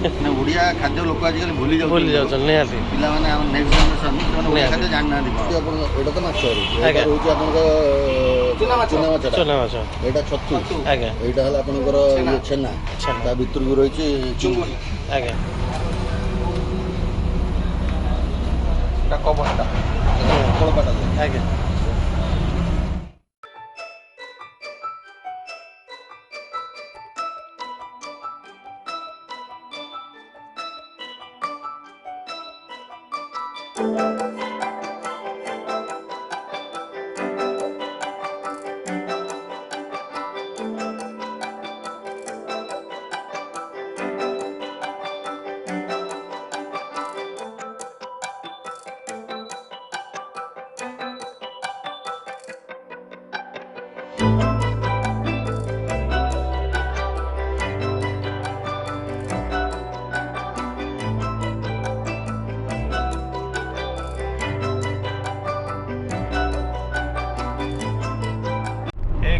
ना ओडिया खाद्य लोक आजिकल भूली जाउछन निहाती पिला माने हम नेक्स्ट जनरेशन माने ओडिया खाद्य जान ना दी आपण एटा तो माछ एटा होची आपण चुना माछ एटा छत्तू आगे एटा हला आपनकर ये छेना ता भीतर गु रहिछि चुंगुड़ी आगे एटा कबटा कोळपाटा आगे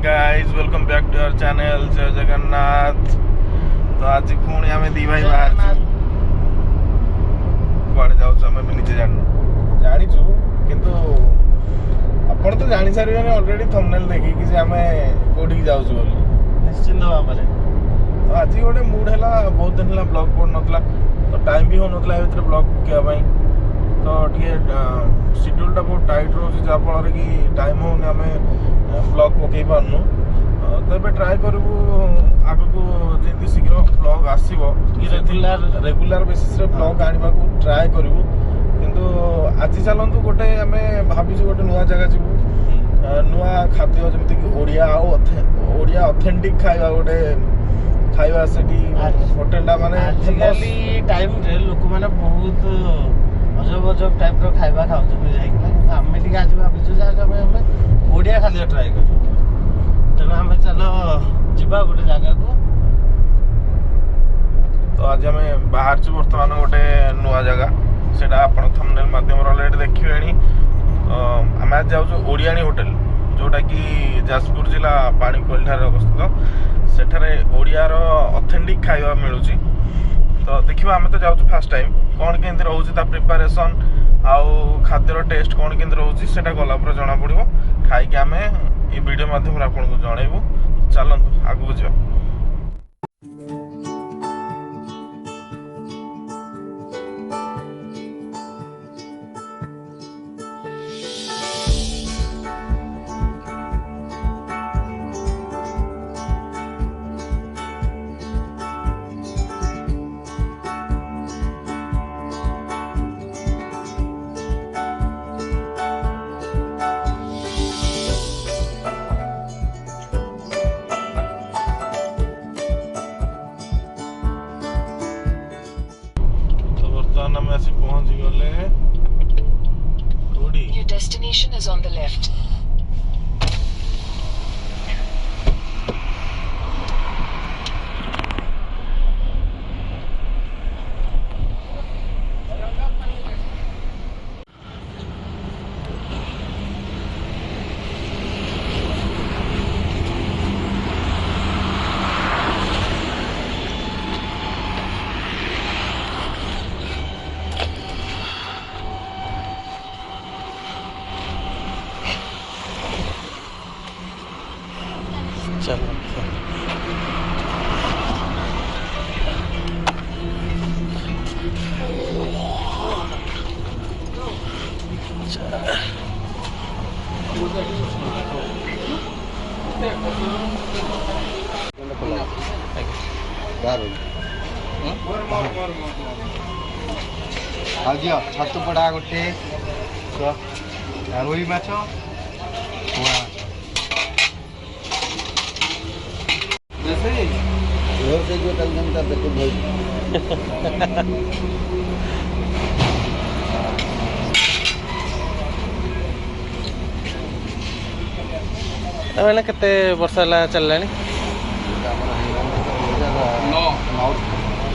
guys welcome back to our channel जय जगन्नाथ। तो आज पुणी आम दी भाई बाहर कड़े जाऊँ आम भी निजे जानीचु किंतु आपण तो जानी सारे ऑलरेडी थंबनेल देखी कि आम कोठी जाऊँ निश्चिंत भाव में। तो आज गोटे मूड है बहुत दिन है ब्लॉग पड़ ना तो टाइम भी हो ना ब्लॉग पकाई तो शेड्यूल टा बहुत टाइट रोचे जहाँफल कि टाइम होने आम ब्लॉग पकई पार्नु तो ये ट्राए करूँ आग को जमी शीघ्र ब्लॉग आसो रेगुलर बेसिस ब्लॉग आने को ट्राए करूँ किंतु आज चलतु गोटे आम भाविचु गोटे नुआ जगह जीवु नुआ खाद्य जमीक ओडिया ओडिया ऑथेंटिक खाଇବା गोटे खाଇବା सेठी होटल टा माने आजिकली टाइम रे लोक माने बहुत अजब अजब टाइप रो खाଇବା खाउछन जाई आमे टिके आज भाबिछु जा हमें ओडिया खाद्य ट्राई कर तेना हमें चलो जिबा गोटे जगह को। तो आज आम बाहर बर्तमान गोटे नुआ जगह सेटा आपण थंबनेल माध्यम ऑलरेडी देखिबेनी। तो आम आज जाउछु ओडियानी होटल जोटा कि जाजपुर जिला पाणीकोइल ठारे अवस्थित सेठारे ओडियार ऑथेंटिक खाଇବା मिलुची। तो देखिबा आम तो जाउछु फर्स्ट टाइम कौन केंद्र रोचे प्रिपारेसन आउ खाद्यर टेस्ट कौन केंद्र रोचे सेटा गला पर जना पड़िबो खाई आम ये वीडियो माध्यम आपको जनइबू। चलतु आगू जा पहुंच गले फोडी। Your destination is on the left. चलो आज छतु पड़ा गोटे रोही माछ जो कल जनता बिल्कुल मैंने केते वर्ष चलला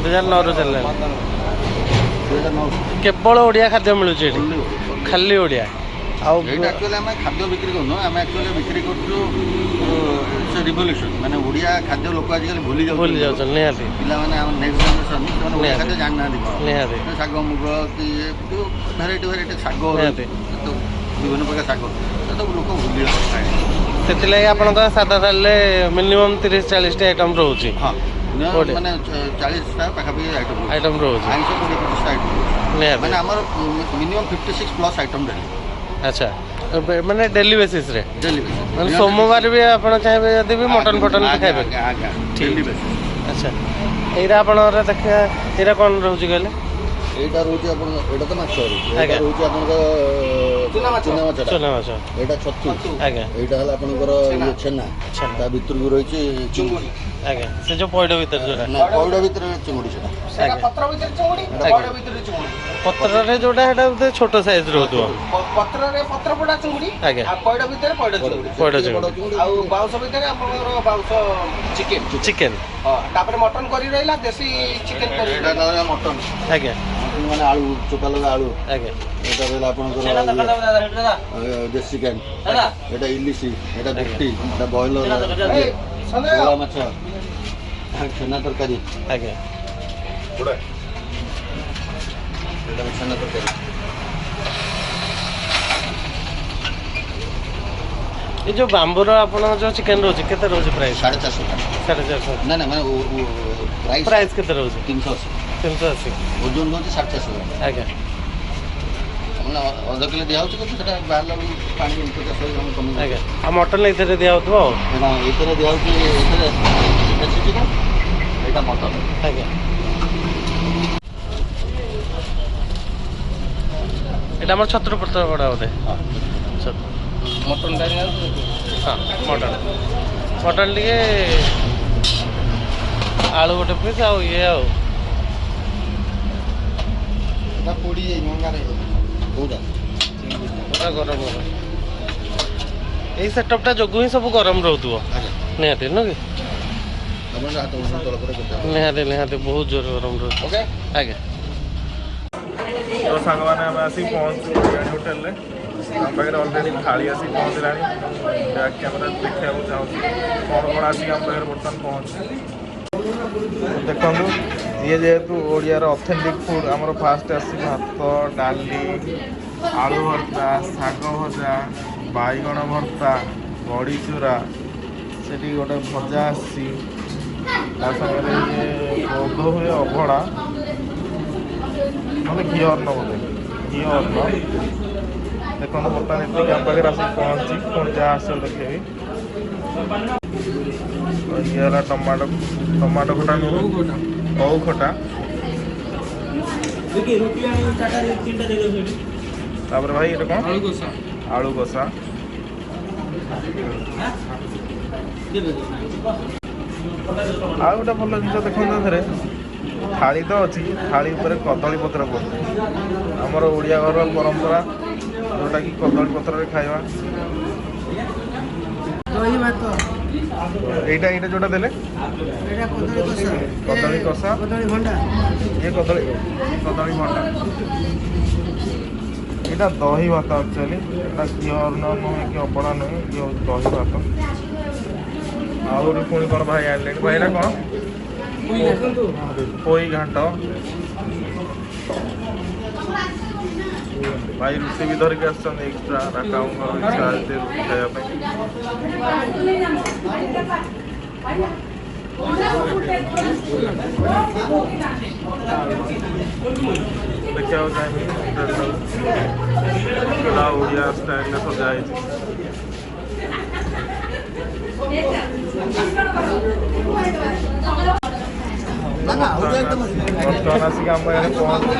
2009 रु चलला केवल ओडिया खाद्य मिलूँ खाली ओडिया एक्चुअली आम खाद्य बिक्री कर आम एक्चुअली बिक्री कर रिवोल्यूशन माने ओडिया खाद्य लोक आजिकल भूली जाउछन निहाती पिला माने नेक्स्ट जनरेशन ଓଡ଼ିଆ ଖାଦ୍ୟ ଜାଣିନାହାନ୍ତି କ'ଣ ନିହାତି ଶାଗ ମୁଗ କି ଭେରାଇଟି ଶାଗ ନିହାତି ତ ବିଭିନ୍ନ ପ୍ରକାର ଶାଗ ତ ଲୋକ ଭୁଲିଗଲେ ଖାଇଲେ। ସେଥିଲାଗି ଆପଣଙ୍କ ସାଧା ଥାଳିରେ ମିନିମମ୍ 30-40ଟି ଆଇଟମ୍ ରହୁଛି। ହଁ ମାନେ 40ଟା ପାଖାପାଖି ଆଇଟମ୍ ରହୁଛି। ଆଇଁଷ 20-25ଟା ଆଇଟମ୍ ନିହାତି ମାନେ ଆମର ମିନିମମ୍ 56+ ଆଇଟମ୍ ଡେଲି। ଆଚ୍ଛା ମାନେ ଡେଲି ବେସିସ୍ରେ ଡେଲି ବେସିସ୍ ମାନେ ସୋମବାର ବି ଆପଣ ଚାହିଁବେ ଯଦି ବି ମଟନ୍ ଫଟନ୍ ଖାଇବେ। ଆଜ୍ଞା ଡେଲି ବେସିସ୍। ଆଚ୍ଛା ଏଇଟା ଆପଣଙ୍କର ଦେଖିବା ଏଇଟା କ'ଣ ରହୁଛି କହିଲେ? এইটা রয়েছে আপনার এটা তো মাছ এইটা রয়েছে আপনার চুনা মাছ এইটা ছতু এইটা হল আপনার ইয়ে ছেনা তা ভিতরକୁ রয়েছে চিংড়ি আজ্ঞা সে যে পয়ড ভিতরে যেটা না পয়ড ভিতরে চিংড়ি সেটা পত্র ভিতরে চিংড়ি পয়ড ভিতরে চিংড়ি পত্ରରେ ଯୋଉଟା ହେଟା ବୋଧେ ଛୋଟ ସାଇଜ ରହୁଥିବ ପତ୍ରରେ ପତ୍ର ପୋଡ଼ା ଚିଙ୍ଗୁଡ଼ି ଆଉ ପଇଡ଼ ଭିତରେ ପଇଡ଼ ଚିଙ୍ଗୁଡ଼ି ଆଉ ବାଉଁଶ ଭିତରେ ଆପଣଙ୍କର ବାଉଁଶ ଚିକେନ ହଁ ତାପରେ ମଟନ କରି ରହିଲା ଦେଶୀ ଚିକେନ କରି ଏଇଟା ରହିଲା ମଟନ ଆଜ୍ଞା ମାନେ ଆଳୁ ଚୋପା ଲଗା ଆଳୁ ଆଜ୍ଞା ଏଇଟା ରହିଲା ଆପଣଙ୍କର ଦେଶୀ ଚିକେନ ଏଇଟା ଇଲିଶି ଏଇଟା ଭେଟି ଏଇଟା ବଏଲର ଶୋଳା ମାଛ ଛେନା ତରକାରୀ ଆଜ୍ଞା ଛେନା ତରକାରୀ ଏ ଯୋଉ ବାମ୍ବୁର ଆପଣଙ୍କ ଯୋଉ ଚିକେନ ରହୁଛି କେତେ ରହୁଛି ପ୍ରାଇସ୍? 450 ନା ମାନେ ପ୍ରାଇସ୍ କେତେ ରହୁଛି? 380 ଓଜନ ରହୁଛି 450 ଆଜ୍ଞା ମାନେ ଅଧ କିଲୋ ଦିଆହେଉଛି କିନ୍ତୁ ସେଟା ବାହାରିଲା ବେଳକୁ ପାଣି କମି ଆଜ୍ଞା ଆଉ ମଟନ୍ ଏଥିରେ ଦିଆହେଉଥିବ ଆଉ ଏଥିରେ ଦିଆହେଉଛି ଏଥିରେ ଦେଶୀ ଚିକେନ ଏଇଟା ମଟନ୍ ଆଜ୍ଞା এটা আমার ছত্র পড়তে পড়া ওদের মটনটা হ্যাঁ মটন টিকে আলু গোটে পিস আও ইয়ে আও ପୋଡ଼ି କୋଉଟା ওটা গরম হবে এই সেটঅপটা যোগু ହିଁ ସବୁ ଗରମ ରହୁଥିବ ନିହାତି ନୁହଁ କି ନିହାତି ବହୁତ ଜୋର ଗରମ ରହୁଛି ଆଜ୍ଞା ତ ସାଙ୍ଗମାନେ ଆମେ ଆସିକି ପହଞ୍ଚୁ ବିରିୟାନୀ ହୋଟେଲରେ ଆମ ପାଖରେ ଅଲରେଡ଼ି ଥାଳି ଆସିକି ପହଞ୍ଚିଲାଣି ବ୍ୟାକ୍ କ୍ୟାମେରା ଦେଖିବାକୁ ଚାହୁଁଛି କ'ଣ କ'ଣ ଆସିକି ଆମ ପାଖରେ ବର୍ତ୍ତମାନ ପହଞ୍ଚି ଦେଖନ୍ତୁ ଇଏ ଯେହେତୁ ଓଡ଼ିଆର ଅଥେଣ୍ଟିକ୍ ଫୁଡ଼୍ ଆମର ଫାଷ୍ଟ ଆସିଛି ଭାତ ଡାଲି ଆଳୁ ଭର୍ତ୍ତା ଶାଗ ଭଜା ବାଇଗଣ ଭର୍ତ୍ତା ବଡ଼ି ଚୁରା ସେଠି ଗୋଟେ ଭଜା ଆସିଛି ତା ସାଙ୍ଗରେ ଇଏ ବୋଧ ହୁଏ ଅଭଡ଼ା ମାନେ ଘିଅ ଅନ୍ନ ବୋଧେ ଘିଅ ଅନ୍ନ ଦେଖନ୍ତୁ ବର୍ତ୍ତମାନ ଏତିକି ଆମ ପାଖରେ ଆସିକି ପହଞ୍ଚି ପୁଣି ଯାହା ଆସିବ ଦେଖେଇବି ଇଏ ହେଲା ଟମାଟୋ ଖଟା ନୁହଁ ଓଉ ଖଟା ତାପରେ ଭାଇ ଏଇଟା କ'ଣ ଆଳୁ କଷା ଆଉ ଗୋଟେ ଭଲ ଜିନିଷ ଦେଖନ୍ତୁ ଏଥିରେ ଥାଳି ତ ଅଛି ଥାଳି ଉପରେ କଦଳୀ ପତ୍ର ପଡ଼ୁଛି ଆମର ଓଡ଼ିଆ ଘରର ପରମ୍ପରା ଯେଉଁଟାକି କଦଳୀ ପତ୍ରରେ ଖାଇବା এইটা ଯେଉଁଟା ଦେଲେ କଦଳୀ କଷା ଇଏ କଦଳୀ ଭଣ୍ଡା ଏଇଟା ଦହି ଭାତ ଆକ୍ଚୁଆଲି ଏଇଟା ଘିଅ ଅନ୍ନ ନୁହେଁ କି ଅବଡ଼ା ନୁହେଁ ଇଏ ହେଉଛି ଦହି ଭାତ ଆହୁରି ପୁଣି କ'ଣ ଭାଇ ଆଣିଲେଣି ଭାଇ ଏଇଟା କ'ଣ ପୋଇ ଘାଣ୍ଟ ଭାଇ ରୁଟି ବି ଧରିକି ଆସିଛନ୍ତି ଏକ୍ସଟ୍ରା ରାକାଉଙ୍କର ଇଚ୍ଛା ଅଛି ରୁଟି ଖାଇବା ପାଇଁ ଦେଖିବାକୁ ଚାହିଁବି ପୁରା ଓଡ଼ିଆ ଷ୍ଟାଇଲରେ ସଜା ହେଇଛି ବର୍ତ୍ତମାନ ଆସିକି ଆମ ଗାଁରେ ପହଞ୍ଚୁ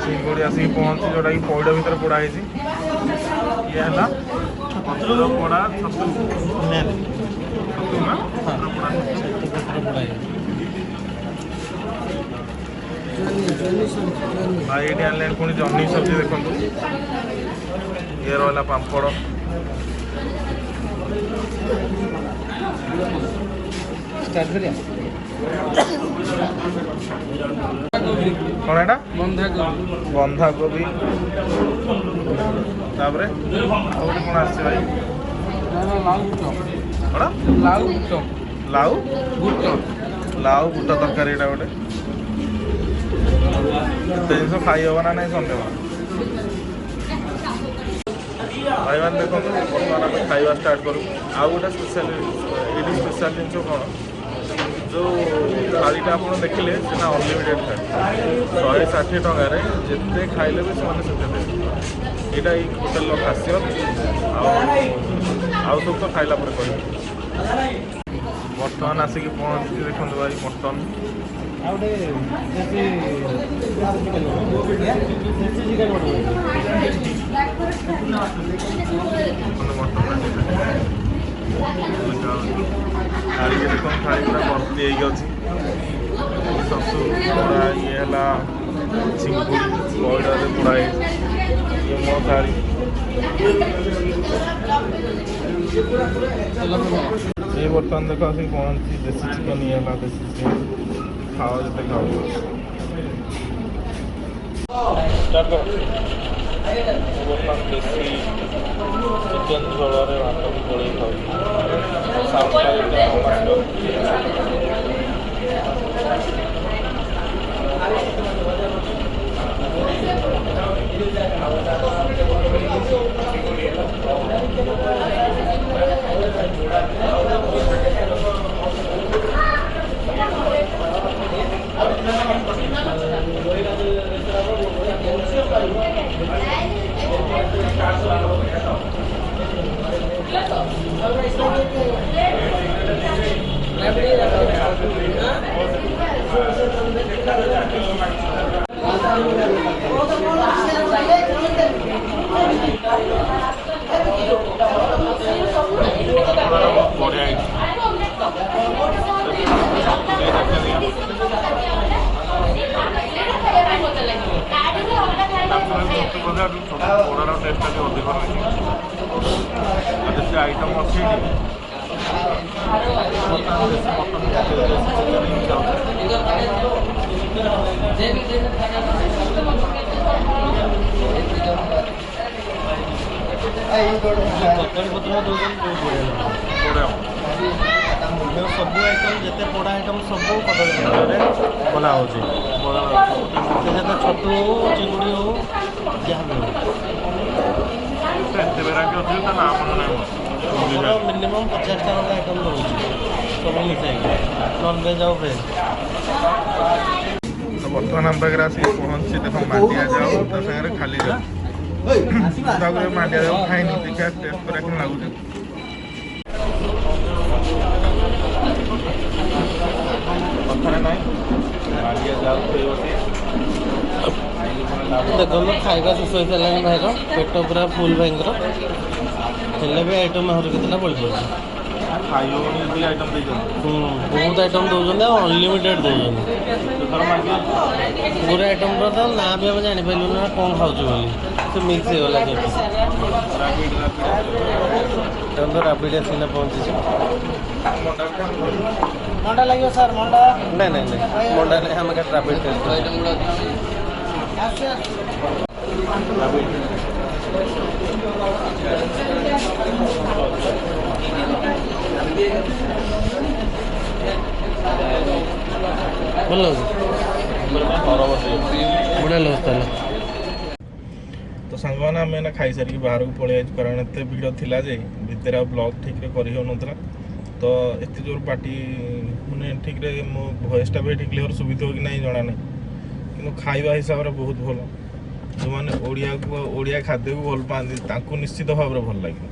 ଚିଙ୍ଗୁଡ଼ି ଆସିକି ପହଞ୍ଚି ଯେଉଁଟାକି ପଇଡ଼ ଭିତରେ ପୋଡ଼ା ହେଇଛି ଇଏ ହେଲା ପତ୍ର ପୋଡ଼ା ଛତୁ ନା ଭାଇ ଏଇଠି ଆଣିଲେଣି ପୁଣି ଜହ୍ନି ସବଜି ଦେଖନ୍ତୁ ଇଏ ରହିଲା ପାମ୍ପଡ଼ କ'ଣ ଏଇଟା ବନ୍ଧାକୋବି ତାପରେ ଆଉ ଗୋଟେ କ'ଣ ଆସିଛି ଭାଇ ଲାଉ ଲାଉ ବୁଟ ତରକାରୀ ଏଇଟା ଗୋଟେ ଏତେ ଜିନିଷ ଖାଇ ହେବ ନା ନାହିଁ ସନ୍ଦେହ। ଭାଇମାନେ ଦେଖନ୍ତୁ ବର୍ତ୍ତମାନ ଆମେ ଖାଇବା ଷ୍ଟାର୍ଟ କରୁ। ଆଉ ଗୋଟେ ସ୍ପେଶାଲ ଏଇଠି ସ୍ପେଶାଲ ଜିନିଷ କ'ଣ ଯେଉଁ ଥାଳିଟା ଆପଣ ଦେଖିଲେ ସେଟା ଅନଲିମିଟେଡ଼ ଥାଏ 160 ଟଙ୍କାରେ ଯେତେ ଖାଇଲେ ବି ସେମାନେ ସେତେ ଦେବେ। ଏଇଟା ଏଇ ହୋଟେଲର ଖାସିୟତ। ଆଉ ସବୁ ତ ଖାଇଲା ପରେ କହିବେ। ବର୍ତ୍ତମାନ ଆସିକି ପହଞ୍ଚିଛି ଦେଖନ୍ତୁ ଭାଇ ମଟନ୍ ଆଉ ଗୋଟେ ଥାଳିକି ଦେଖନ୍ତୁ ଥାଳି ପୁରା ଭର୍ତ୍ତି ହେଇକି ଅଛି। ସସୁ ପୋଡ଼ା ଇଏ ହେଲା ଚିଙ୍ଗୁଡ଼ି ପଇଡ଼ରେ ପୋଡ଼ା ହେଇଛି ମୋ ଥାଳି। ये बर्तमान देखो आसिक पहुँची देसी चिकन ये है देसी चिकन खाओ जिते खाओ बर्तमान देसी चिकन झोल भात भी गोल खाऊ पोड़ार टेस्ट अधिक रही आइटम अच्छी सब आइटम जिते पोड़ा आइटम सब कदली पत्र बना हो छतु हो चिंगुड़ी हो जहाँ भी हो मिनिमम 50 टका आइटम रोचे सब मिसाई नॉन वेज आउ वेज। तो बर्तमान आम पाखे आसिक पहुँची देख मांडिया जाओ तो सागर खाली जाओ मांडिया जाओ खाई देखा टेस्ट करा कि लगुच कथार ना मांडिया जाओ देखो खाଇବା ଶେଷ ହେଇସାରିଲାଣି ଭାଇର ପେଟ ପୁରା ଫୁଲ୍ ଭାଇଙ୍କର ହେଲେ ବି ଆଇଟମ୍ ଆହୁରି କେତେଟା ବଳିପଡ଼ୁଛି ବହୁତ ଆଇଟମ୍ ଦେଉଛନ୍ତି ଆଉ ଅନଲିମିଟେଡ଼ ଦେଉଛନ୍ତି ପୁରା ଆଇଟମ୍ର ତ ନାଁ ବି ଆମେ ଜାଣିପାରିଲୁନି ନା କ'ଣ ଖାଉଛୁ ବୋଲି ସେ ମିକ୍ସ ହେଇଗଲା ସେଠି ରାବିଡ଼ି ଆସିକିନା ପହଞ୍ଚିଛି। ମଣ୍ଡା ଲାଗିବ ସାର୍ ମଣ୍ଡା ନାଇଁ ନାଇଁ ନାଇଁ ମଣ୍ଡା ନାଇଁ ଆମେ ଖାଲି ରାବିଡ଼ି ଟେଷ୍ଟ ଭଲ ଲାଗୁଛି ବଢ଼ିଆ ଲାଗୁଛି ତାହେଲେ। तो सांग मैंने आम खाई सारिक बाहर को पलि आई कारण एत भिड़ थिला जे भितर ब्लॉग ठीक रे करि हो नथला तो एत जोर पार्टी माने ठीक रे मो वॉइसटा भी ठीक क्लियर सुविधा हो कि नहीं जाना नहीं कि खाइबा हिसाब रे बहुत भल जो मैंने ओडिया खाद्य को भल पाती तांको निश्चित भाव में भल लगे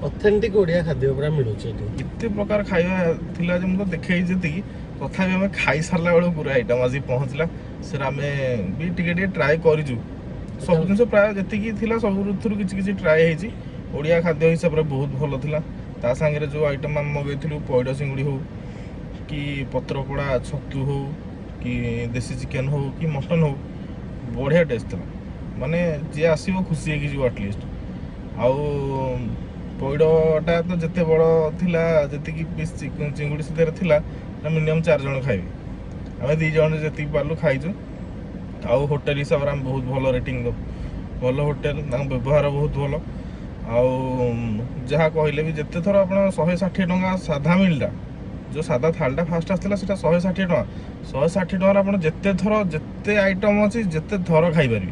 ऑथेंटिक ओडिया खाद्य पूरा मिलुछ एते प्रकार खाइबा थिला जे मते देखै जेति तथा भी आम खाई सारा बेलू पूरा आइटम आज पहुँचला सर आम भी टे ट्राए करूँ सब जिन प्राय जी सब किसी ट्राए होती ओडिया खाद्य हिसाब से बहुत भल था ता सांगे जो आइटम आम मगेलु पैड चिंगुड़ी हो कि पत्रपोड़ा छतु हो कि देसी चिकेन हो कि मटन हो बढ़िया टेस्ट था माने जी आसो खुशी है एटलिस्ट आउ पैडटा तो जिते बड़ थिला जी पीस चिंगुड़ी से मिनिमम 4 जन खाइबे आम 2 जन जी पार्लु खाइचु आउ होटेल हिसाब से बहुत भल रेटिंग भल होटेल व्यवहार बहुत भल आउ जहाँ कहले भी जिते थर आप 160 टंका साधा मिलटा जो सादा थालटा फास्ट आसला से 160 टंका 160 टंका आप जिते थर जिते आइटम अच्छी जिते थर खाईपर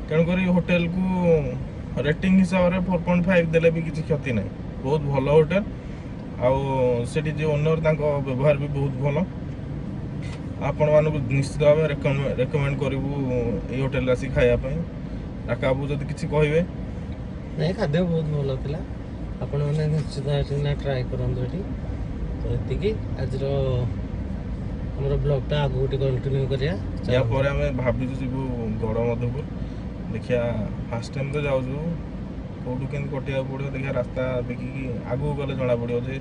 तेणुक होटेल को रेटिंग हिसाब से 4.5 देले भी किसी क्षति ना बहुत भल होटेल आउट जो ओनर व्यवहार भी बहुत भल आपण मानक निश्चित भाव रेकमेंड करूँ ये होटेल आसी खायापी राका बाबू जब किसी कहे नहीं खाद्य बहुत भल था आपण मैंने निश्चित ट्राए करूँ ये तो ये आज ब्लॉगटा आगू कंटिन्यू करिया या पर आम भाविचु जीवु गड़ मधुपुर देखिया फास्ट टाइम तो जाऊँ कौटू के कटिया पड़ो देखिए रास्ता देखिकी आगू गले जना पड़ो जे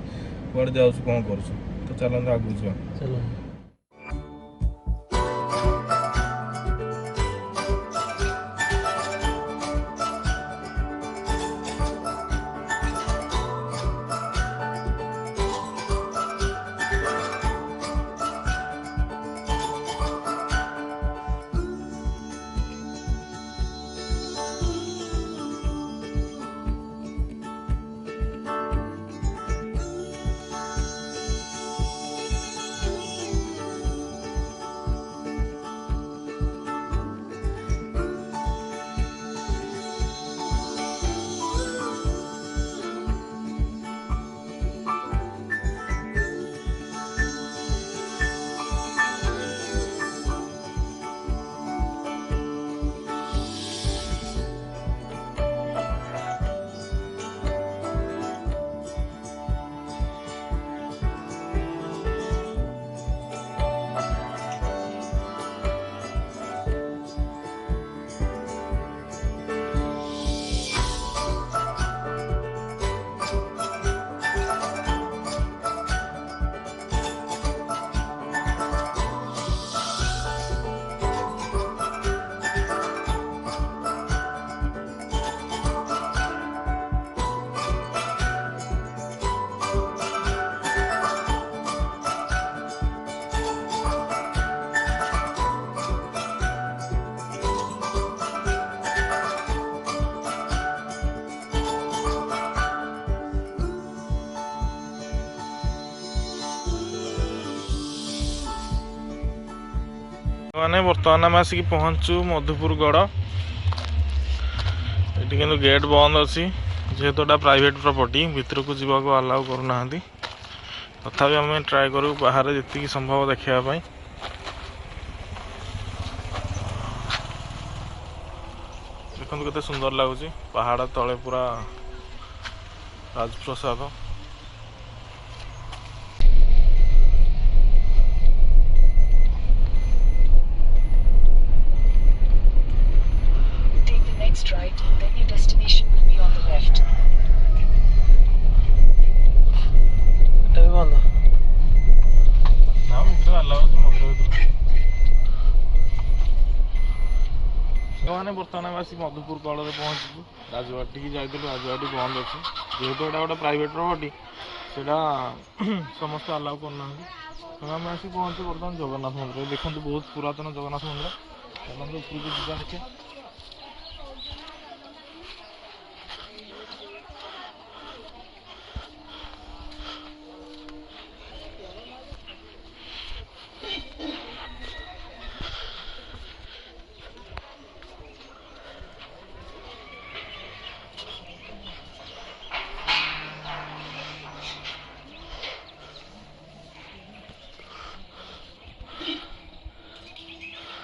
कड़े जाऊँ कौन कर तो चलते आगू जा चलो मैंने बर्तमान आम आसिक पहुँचु मधुपुर गड़ ये कि गेट बंद अच्छी जेहेतु एटा प्राइवेट प्रॉपर्टी भितर को जीवा को अलाउ करूना तथापि आम ट्राए करूँ बाहर जी संभव देखापी देखो केते सुंदर लगुच पहाड़ तले पूरा राजप्रसाद Right, then your destination will be on the left. बंद ना मित्र अलाउ मंदिर मैंने बर्तमान आसिक मधुपुर कल पहुँचू राजबाटी की जाइलु राजबाटी बंद अच्छी जेहेतु एटा गोटे प्राइवेट प्रॉपर्टी सेटा समस्त अलाउ करना तो आम आसिक पहुँचू बर्तमान जगन्नाथ मंदिर देखो बहुत पुरातन जगन्नाथ मंदिर उपरको जा देखिए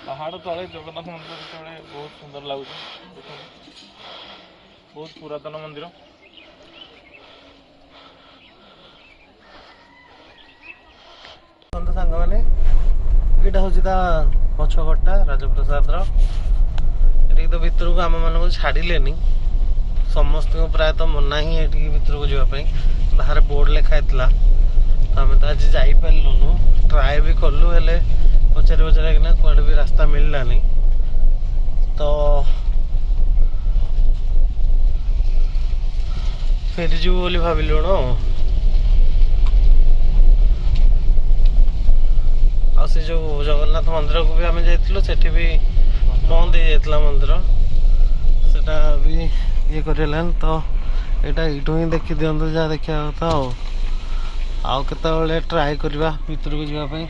पहाड़ तले जगन्नाथ मंदिर जो बहुत सुंदर लगुच बहुत पुरातन मंदिर सांग मैंने यहाँ हूँ पछकटा राजप्रसाद ये तो भितर को आम मान छाड़े समस्त प्रायतः मना ही ये भितर को जावाई बाहर बोर्ड लिखाई तो आम तो आज जापारू ट्राए भी कलु हेले पचारे पचारे कि कड़े भी रास्ता मिललानी तो फेरीजु बोली भाविलु आ से जो जगन्नाथ मंदिर को भी आम जाइलु सेठी भी बंद हो जाता मंदिर सेटा भी ये कर तो ଏଇଟା ଏଇଠୁ ହିଁ ଦେଖି ଦିଅନ୍ତୁ ଯାହା ଦେଖିବା କଥା ଆଉ କେତେବେଳେ ଟ୍ରାଏ କରିବା ଭିତରକୁ ଯିବା ପାଇଁ।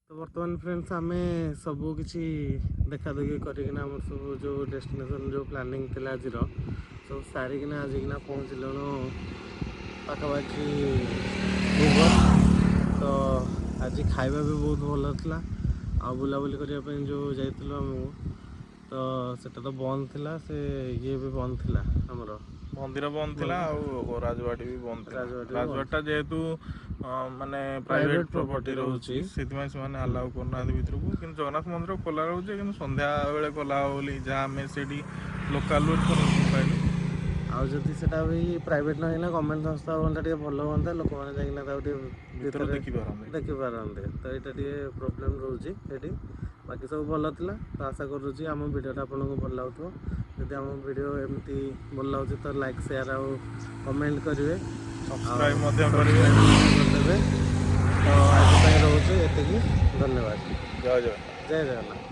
ବର୍ତ୍ତମାନ फ्रेंड्स आम सबू किसी देखा देखी करना आम सब जो डेस्टिनेशन जो प्लानिंग थिला आज सब सारिकिना आजिकिना पहुँचल पाखापाखि तो आज खाଇବା भी बहुत भल था आ बुलाबुली करने जो जाइलु आमको तो सेटा तो बंद थिला से ये भी बंद थिला हमरो मंदिर बंद थिला और राजबाटी भी बंद थिला। राजबाटा जेहेतु माने प्राइवेट प्रॉपर्टी रहउची सेति से माने अलाउ करना भीतर को कि जगन्नाथ मंदिर खोला रहउची कि संध्या बेले खोला बोली जहाँ आम से लोकाल पाइलु आउ जदि सेटा भी प्राइवेट ना गवर्नमेंट संस्था बनता टे भल होता लोक मैंने जाइना देखी पारते तो यहाँ टे प्रोब्लेम रोचे ये बाकी सब भल था तो आशा करुँच आम वीडियोटा आपको भल लगुव जदि आम वीडियो एमती भल लगे तो लाइक शेयर आउ कमेंट करेंगे सब्सक्राइब करदेवे तो आज रोचे ये धन्यवाद। जय जय जय जगन्नाथ।